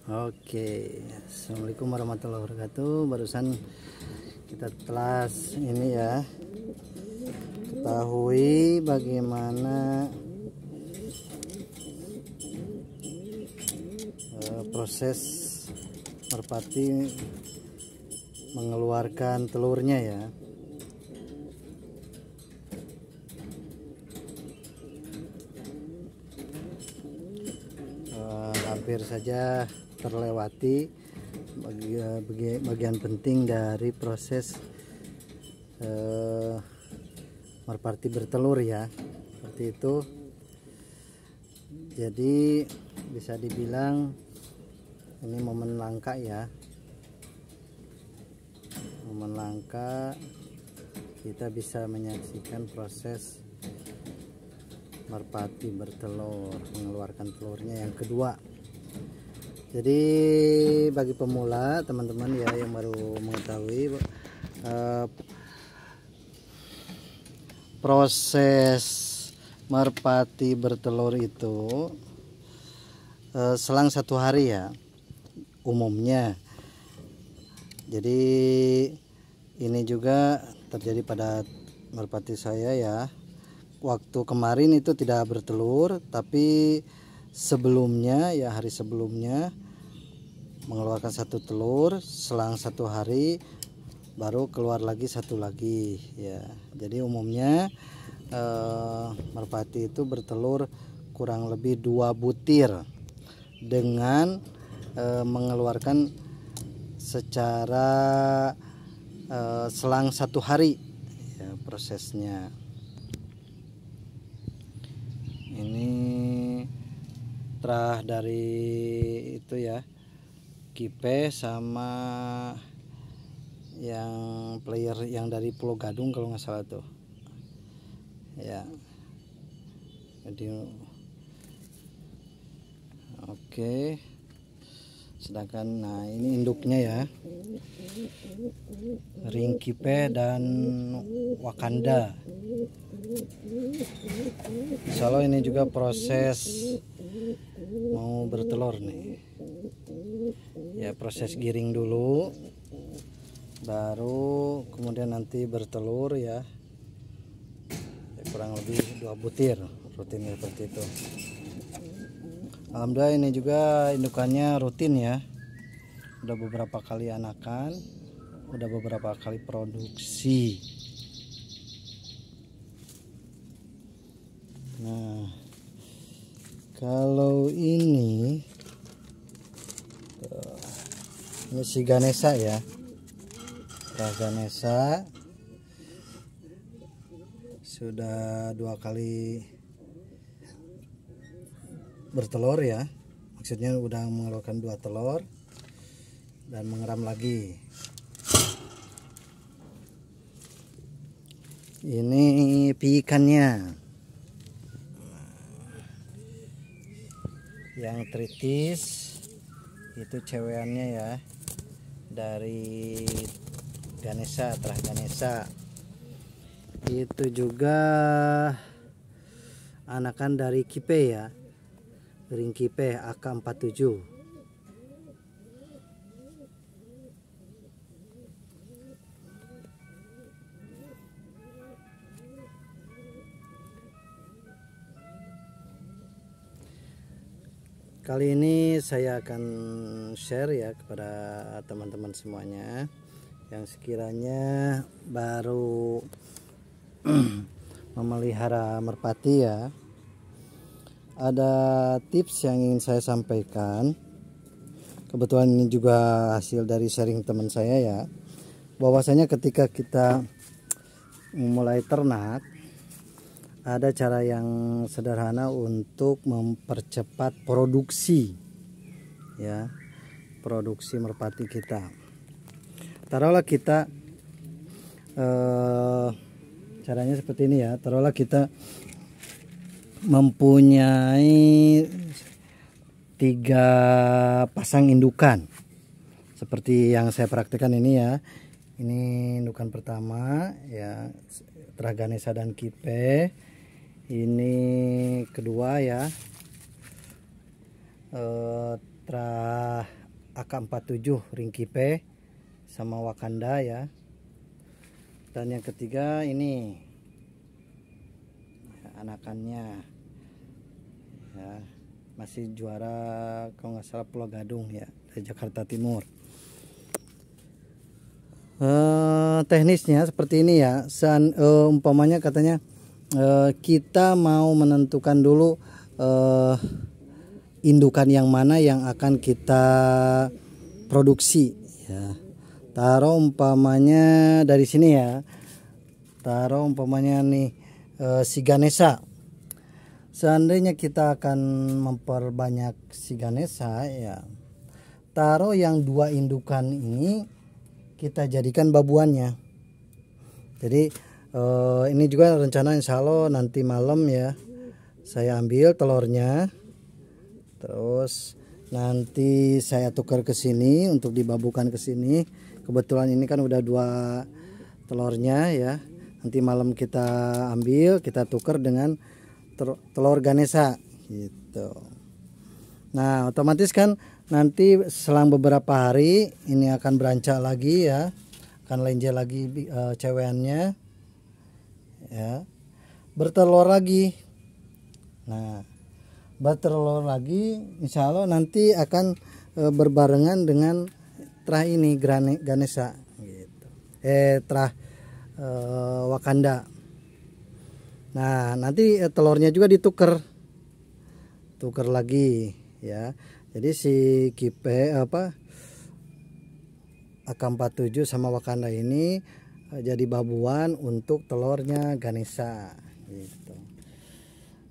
Oke, assalamualaikum warahmatullahi wabarakatuh. Barusan kita telas ini ya, ketahui bagaimana proses merpati mengeluarkan telurnya ya. Hampir saja terlewati bagian penting dari proses merpati bertelur ya, seperti itu. Jadi bisa dibilang ini momen langka ya, momen langka kita bisa menyaksikan proses merpati bertelur, mengeluarkan telurnya yang kedua. Jadi bagi pemula teman-teman ya yang baru mengetahui proses merpati bertelur itu selang 1 hari ya umumnya. Jadi ini juga terjadi pada merpati saya ya. Waktu kemarin itu tidak bertelur, tapi sebelumnya ya, hari sebelumnya mengeluarkan 1 telur, selang 1 hari baru keluar lagi 1 lagi ya. Jadi umumnya merpati itu bertelur kurang lebih 2 butir dengan mengeluarkan secara selang 1 hari ya prosesnya. Ini terah dari itu ya, kipe sama yang player yang dari Pulau Gadung kalau nggak salah tuh ya. Jadi oke, sedangkan nah ini induknya ya, ring kipe dan Wakanda. Insya Allah ini juga proses mau bertelur nih ya, proses giring dulu baru kemudian nanti bertelur ya, kurang lebih 2 butir rutin seperti itu. Alhamdulillah ini juga indukannya rutin ya, udah beberapa kali anakan, udah beberapa kali produksi. Nah kalau ini si Ganesha ya, Ganesha sudah 2 kali bertelur ya, maksudnya udah mengeluarkan 2 telur dan mengeram lagi. Ini piikannya yang tritis itu cewekannya ya, dari Ganesha, terah Ganesha. Itu juga anakan dari kipe ya, ring kipe AK47. Kali ini saya akan share ya kepada teman-teman semuanya yang sekiranya baru memelihara merpati ya. Ada tips yang ingin saya sampaikan. Kebetulan ini juga hasil dari sharing teman saya ya. Bahwasanya ketika kita memulai ternak, ada cara yang sederhana untuk mempercepat produksi ya, produksi merpati kita. Taruhlah kita caranya seperti ini ya, taruhlah kita mempunyai 3 pasang indukan seperti yang saya praktekkan ini ya. Ini indukan pertama ya, terah Ganesha dan kipe. Ini kedua ya, Mitra AK47 Ringkipe sama Wakanda ya. Dan yang ketiga ini anakannya ya, masih juara kalau nggak salah Pulau Gadung ya, dari Jakarta Timur. Teknisnya seperti ini ya. Umpamanya katanya kita mau menentukan dulu indukan yang mana yang akan kita produksi ya. Taruh umpamanya dari sini ya, taruh umpamanya nih si Ganesha. Seandainya kita akan memperbanyak si Ganesha ya, taruh yang 2 indukan ini kita jadikan babuannya. Jadi ini juga rencana insya Allah nanti malam ya, saya ambil telurnya, terus nanti saya tukar ke sini untuk dibabukan ke sini. Kebetulan ini kan udah 2 telurnya ya. Nanti malam kita ambil, kita tukar dengan telur Ganesha gitu. Nah, otomatis kan nanti selang beberapa hari ini akan berancak lagi ya, akan lenjer lagi ceweannya ya, bertelur lagi. Nah, bertelur lagi insya Allah nanti akan berbarengan dengan terah ini Ganesha gitu. Terah Wakanda. Nah, nanti telurnya juga tukar lagi ya. Jadi si kipe AK47 sama Wakanda ini jadi babuan untuk telurnya Ganesha gitu.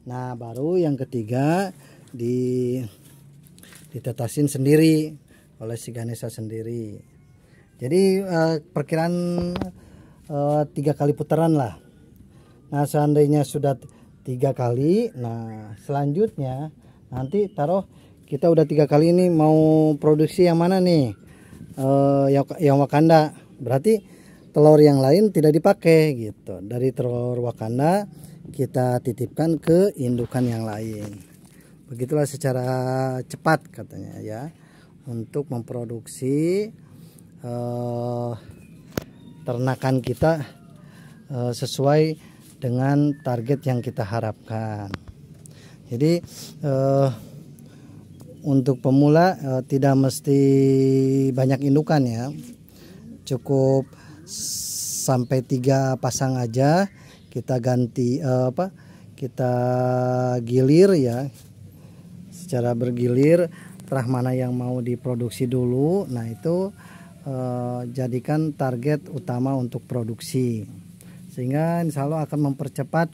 Nah, baru yang ketiga ditetasin sendiri oleh si Ganesha sendiri. Jadi perkiraan 3 kali putaran lah. Nah, seandainya sudah 3 kali, nah selanjutnya nanti taruh kita udah 3 kali ini mau produksi yang mana nih, yang Wakanda, berarti telur yang lain tidak dipakai gitu. Dari telur Wakanda kita titipkan ke indukan yang lain. Begitulah secara cepat katanya ya, untuk memproduksi ternakan kita sesuai dengan target yang kita harapkan. Jadi untuk pemula tidak mesti banyak indukan ya, cukup sampai 3 pasang aja kita ganti kita gilir ya, secara bergilir terah mana yang mau diproduksi dulu. Nah, itu jadikan target utama untuk produksi, sehingga insya Allah akan mempercepat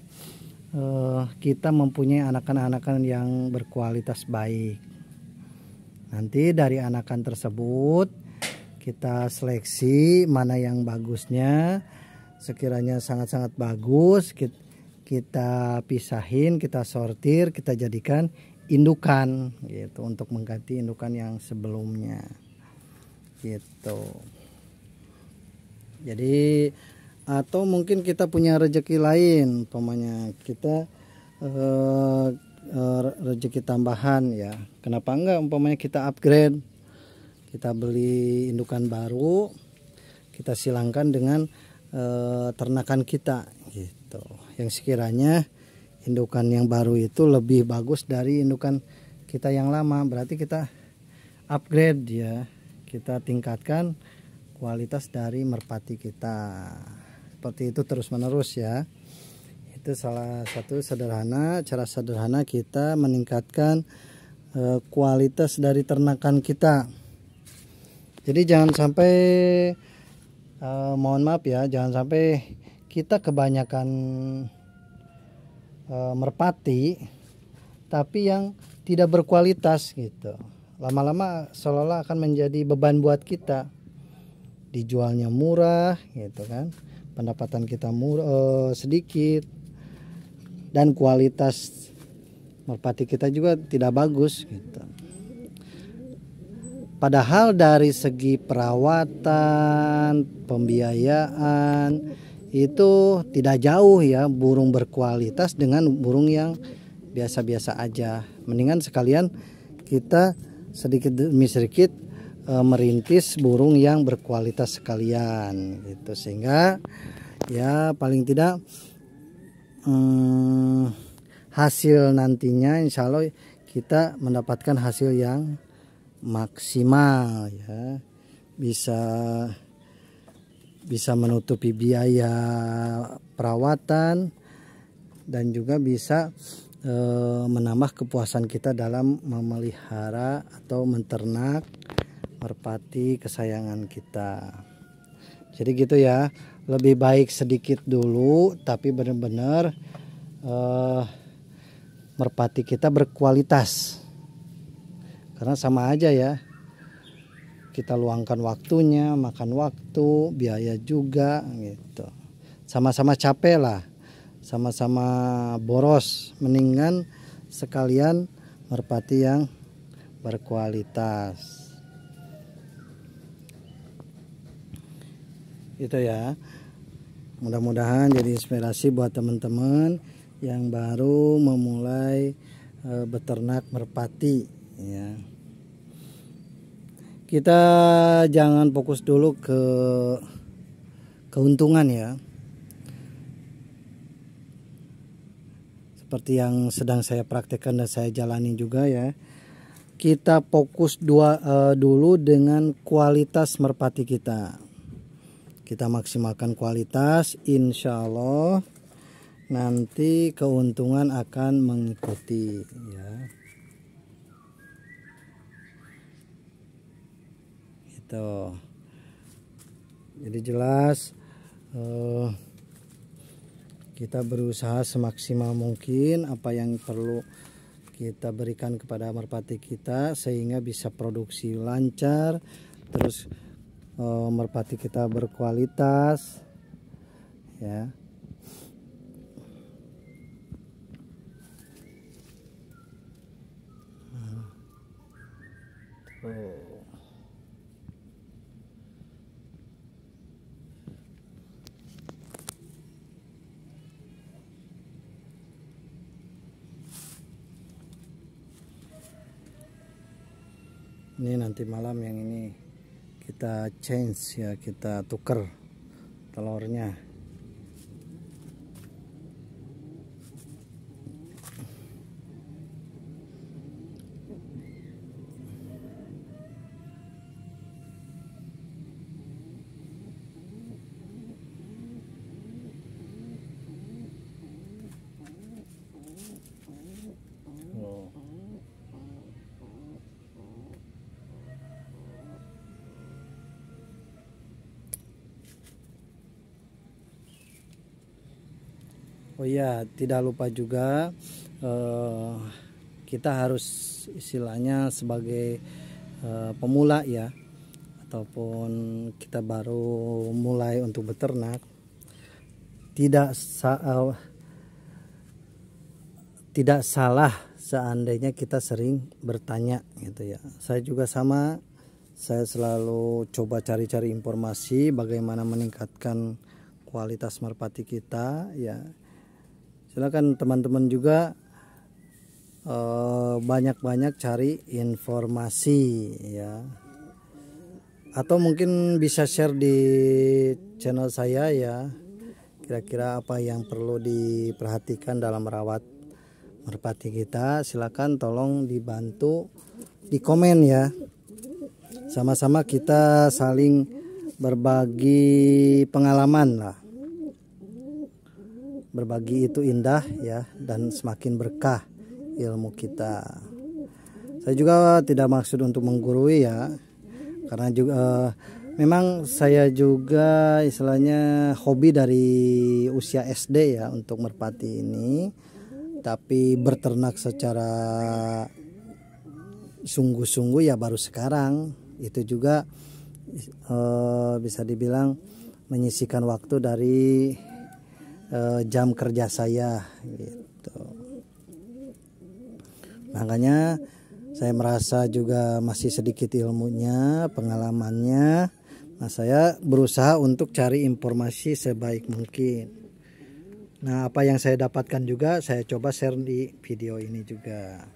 kita mempunyai anakan-anakan yang berkualitas baik. Nanti dari anakan tersebut kita seleksi mana yang bagusnya, sekiranya sangat-sangat bagus kita pisahin, kita sortir, kita jadikan indukan gitu, untuk mengganti indukan yang sebelumnya gitu. Jadi atau mungkin kita punya rezeki lain, umpamanya kita rezeki tambahan ya, kenapa enggak umpamanya kita upgrade, kita beli indukan baru, kita silangkan dengan ternakan kita gitu, yang sekiranya indukan yang baru itu lebih bagus dari indukan kita yang lama. Berarti kita upgrade ya, kita tingkatkan kualitas dari merpati kita. Seperti itu terus menerus ya. Itu salah satu cara sederhana kita meningkatkan kualitas dari ternakan kita. Jadi jangan sampai mohon maaf ya, jangan sampai kita kebanyakan merpati tapi yang tidak berkualitas gitu. Lama-lama seolah-olah akan menjadi beban buat kita. Dijualnya murah gitu kan, pendapatan kita sedikit, dan kualitas merpati kita juga tidak bagus gitu. Padahal dari segi perawatan, pembiayaan itu tidak jauh ya burung berkualitas dengan burung yang biasa-biasa aja. Mendingan sekalian kita sedikit demi sedikit merintis burung yang berkualitas sekalian gitu, sehingga ya paling tidak hasil nantinya insya Allah kita mendapatkan hasil yang maksimal ya, bisa menutupi biaya perawatan dan juga bisa menambah kepuasan kita dalam memelihara atau menternak merpati kesayangan kita. Jadi gitu ya, lebih baik sedikit dulu tapi benar-benar merpati kita berkualitas, karena sama aja ya, kita luangkan waktunya, makan waktu, biaya juga gitu, sama-sama capek lah, sama-sama boros, mendingan sekalian merpati yang berkualitas. Itu ya, mudah-mudahan jadi inspirasi buat teman-teman yang baru memulai beternak merpati ya. Kita jangan fokus dulu ke keuntungan ya, seperti yang sedang saya praktekkan dan saya jalani juga ya. Kita fokus dulu dengan kualitas merpati kita. Kita maksimalkan kualitas, insya Allah nanti keuntungan akan mengikuti ya. Itu. Jadi jelas kita berusaha semaksimal mungkin apa yang perlu kita berikan kepada merpati kita sehingga bisa produksi lancar, terus merpati kita berkualitas ya. Ini nanti malam yang ini kita change ya, kita tuker telurnya. Oh iya, tidak lupa juga kita harus istilahnya sebagai pemula ya, ataupun kita baru mulai untuk beternak, tidak salah seandainya kita sering bertanya gitu ya. Saya juga sama, saya selalu coba cari-cari informasi bagaimana meningkatkan kualitas merpati kita ya. Silakan teman-teman juga banyak-banyak cari informasi ya, atau mungkin bisa share di channel saya ya, kira-kira apa yang perlu diperhatikan dalam merawat merpati kita. Silakan tolong dibantu di komen ya, sama-sama kita saling berbagi pengalaman lah. Berbagi itu indah ya, dan semakin berkah ilmu kita. Saya juga tidak maksud untuk menggurui ya, karena juga memang saya juga istilahnya hobi dari usia SD ya untuk merpati ini, tapi berternak secara sungguh-sungguh ya baru sekarang. Itu juga bisa dibilang menyisihkan waktu dari jam kerja saya gitu. Makanya saya merasa juga masih sedikit ilmunya, pengalamannya. Nah, saya berusaha untuk cari informasi sebaik mungkin. Nah, apa yang saya dapatkan juga saya coba share di video ini juga.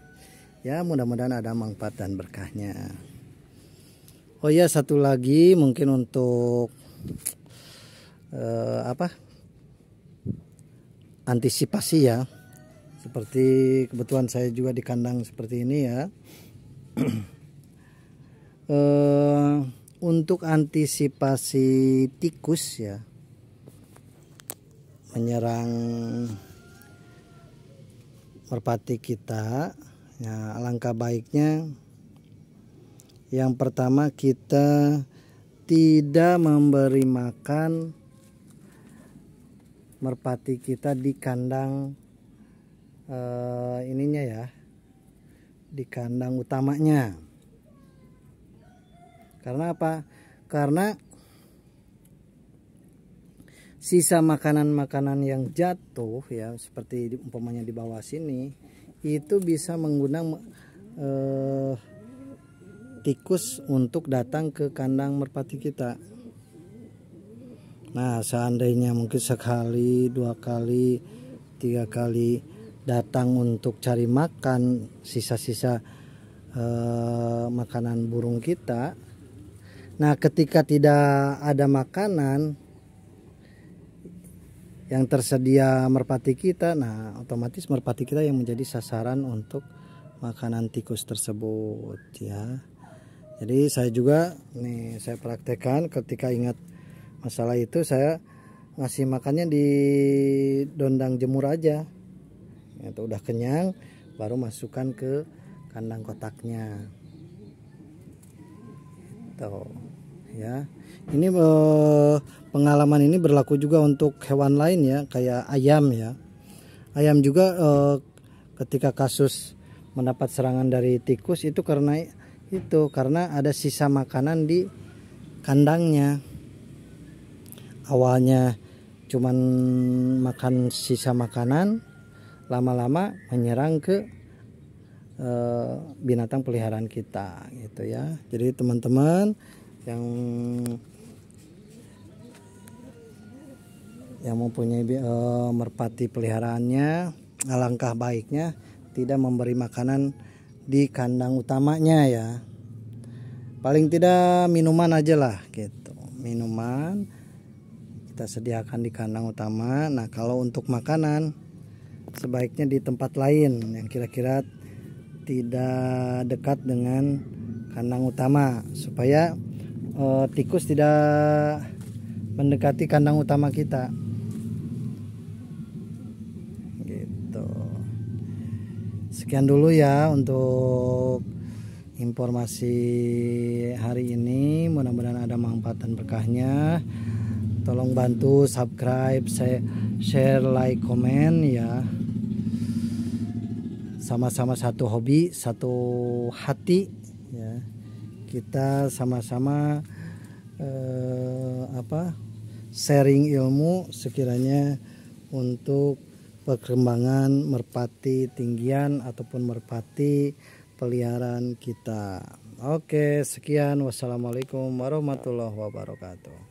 Ya, mudah-mudahan ada manfaat dan berkahnya. Oh ya, satu lagi mungkin untuk antisipasi ya. Seperti kebetulan saya juga di kandang seperti ini ya. Untuk antisipasi tikus ya menyerang merpati kita, ya alangkah baiknya yang pertama kita tidak memberi makan merpati kita di kandang ininya ya, di kandang utamanya. Karena apa? Karena sisa makanan-makanan yang jatuh ya, seperti umpamanya di bawah sini, itu bisa mengundang tikus untuk datang ke kandang merpati kita. Nah, seandainya mungkin sekali, 2 kali, 3 kali datang untuk cari makan sisa-sisa makanan burung kita. Nah, ketika tidak ada makanan yang tersedia merpati kita, nah otomatis merpati kita yang menjadi sasaran untuk makanan tikus tersebut ya. Jadi saya juga nih, saya praktekkan ketika ingat masalah itu, saya ngasih makannya di dondang jemur aja. Itu udah kenyang baru masukkan ke kandang kotaknya. Tuh ya. Ini pengalaman ini berlaku juga untuk hewan lain ya, kayak ayam ya. Ayam juga ketika kasus mendapat serangan dari tikus itu karena ada sisa makanan di kandangnya. Awalnya cuman makan sisa makanan, lama-lama menyerang ke binatang peliharaan kita gitu ya. Jadi teman-teman yang mempunyai merpati peliharaannya, alangkah baiknya tidak memberi makanan di kandang utamanya ya. Paling tidak minuman aja lah gitu. Minuman kita sediakan di kandang utama. Nah, kalau untuk makanan sebaiknya di tempat lain yang kira-kira tidak dekat dengan kandang utama, supaya tikus tidak mendekati kandang utama kita gitu. Sekian dulu ya untuk informasi hari ini, mudah-mudahan ada manfaat dan berkahnya. Tolong bantu subscribe, share, like, komen ya. Sama-sama satu hobi, satu hati ya. Kita sama-sama sharing ilmu sekiranya untuk perkembangan merpati tinggian ataupun merpati peliharaan kita. Oke, sekian. Wassalamualaikum warahmatullahi wabarakatuh.